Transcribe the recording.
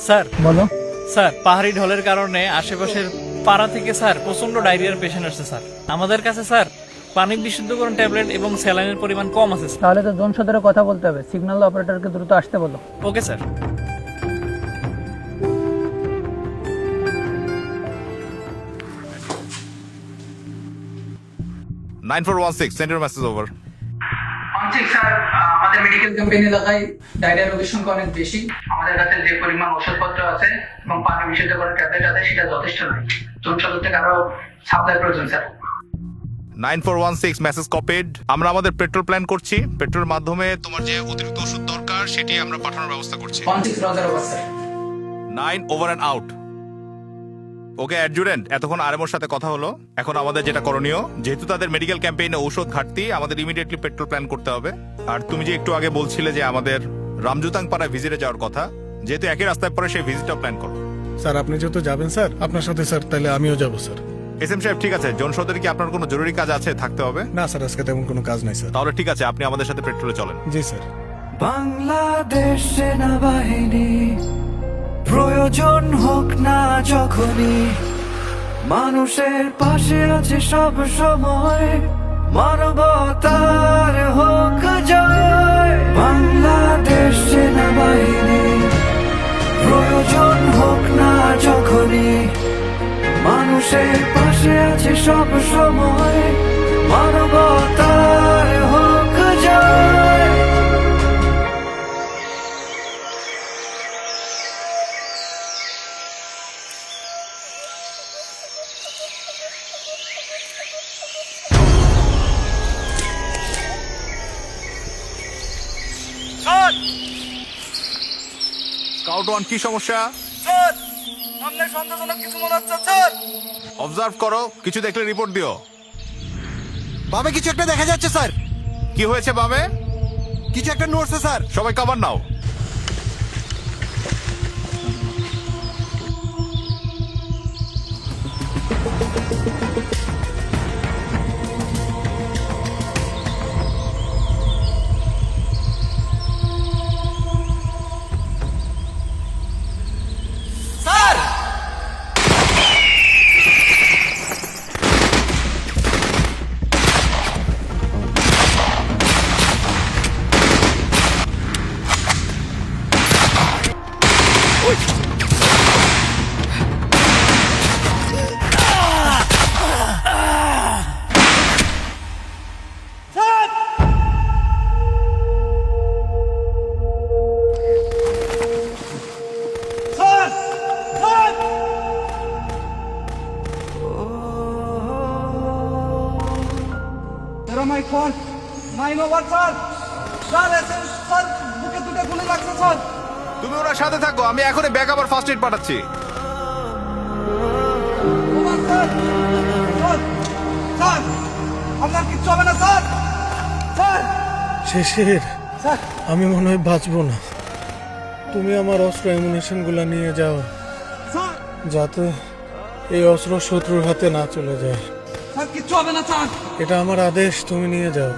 Sir বলো। Sir পাহাড়ি ঢলের কারণে আশেপাশের পাড়া থেকে স্যার প্রচন্ড ডায়রিয়ার পেশেন্ট আসছে স্যার। আমাদের কাছে স্যার পানি বিশুদ্ধকরণ ট্যাবলেট এবং স্যালাইনের পরিমাণ কম আছে স্যার। তাহলে তো জোন সদরে কথা বলতে হবে, সিগন্যাল অপারেটরকে দ্রুত আসতে বলো। Okay sir. Nine 9416 send your message over. Sir, আমাদের মেডিকেল ক্যাম্পেইন এলাকায় ডায়রিয়া রোগীর সংখ্যা অনেক বেশি। আমাদের কাছে যে পরিমাণ ওষুধপত্র আছে এবং পানি বিশুদ্ধকরণ ট্যাবলেট আছে সেটা যথেষ্ট নয়। জোন সদর থেকে আরো সাপ্লাই প্রয়োজন স্যার। 9416 message copied. আমরা আমাদের পেট্রোল প্ল্যান করছি, পেট্রোলের মাধ্যমে তোমার যে অতিরিক্ত ওষুধ দরকার সেটি আমরা পাঠানোর ব্যবস্থা করছি। 16 Roger over sir. 9 over and out. Okay adjutant, এতক্ষণ আরএমওর সাথে কথা হলো। এখন আমাদের যেটা করণীয়, যেহেতু তাদের মেডিকেল ক্যাম্পেইনে ঔষধ ঘাটতি, আমাদের ইমিডিয়েটলি পেট্রোল প্ল্যান করতে হবে। আর তুমি যে একটু আগে বলছিলে যে আমাদের রামজুতাং পাড়ায় ভিজিটে যাওয়ার কথা, যেহেতু একই রাস্তায় পরে সেই ভিজিটটা প্ল্যান করো। স্যার আপনি যেহেতু যাবেন স্যার, আপনার সাথে স্যার তাহলে আমিও যাব স্যার। এসএম সাহেব ঠিক আছে, জন সদরে কি আপনার কোনো জরুরি কাজ আছে, থাকতে হবে? না স্যার, আজকে তেমন কোনো কাজ নাই স্যার। তাহলে ঠিক আছে, আপনি আমাদের সাথে পেট্রোলে চলেন। জি স্যার। বাংলাদেশ সেনাবাহিনী প্রয়োজন হোক না যখনই, মানুষের পাশে আছে সব সময়, মানবতার হোক জয়। বাংলাদেশ সেনাবাহিনী প্রয়োজন হোক না যখনই, মানুষের পাশে আছে সব সময়, মানবতার হোক জয়। স্কাউট ওয়ান, কি সমস্যা? স্যার, সামনে সন্দেহজনক কিছু মনে হচ্ছে স্যার। অবজার্ভ করো, কিছু দেখলে রিপোর্ট দিও। বামে কিছু একটা দেখা যাচ্ছে স্যার, কি হয়েছে বামে? কিছু একটা নড়ছে স্যার। সবাই cover now. Sir, my phone 9 over sir. Sir এসে স্যার বুকে দুটো গুলি লাগছে স্যার। তুমি ওনার সাথে থাকো, আমি এখনই ব্যাক আবার ফার্স্ট এড পাঠাচ্ছি। Over sir. স্যার স্যার আপনার কিচ্ছু হবে না স্যার। স্যার শেষের স্যার আমি মনে হয় বাঁচবো না। তুমি আমার অস্ত্র অ্যামুনিশন গুলা নিয়ে যাও, স্যার যাতে এই অস্ত্র শত্রুর হাতে না চলে যায়। স্যার কিচ্ছু হবে না স্যার। এটা আমার আদেশ, তুমি নিয়ে যাও।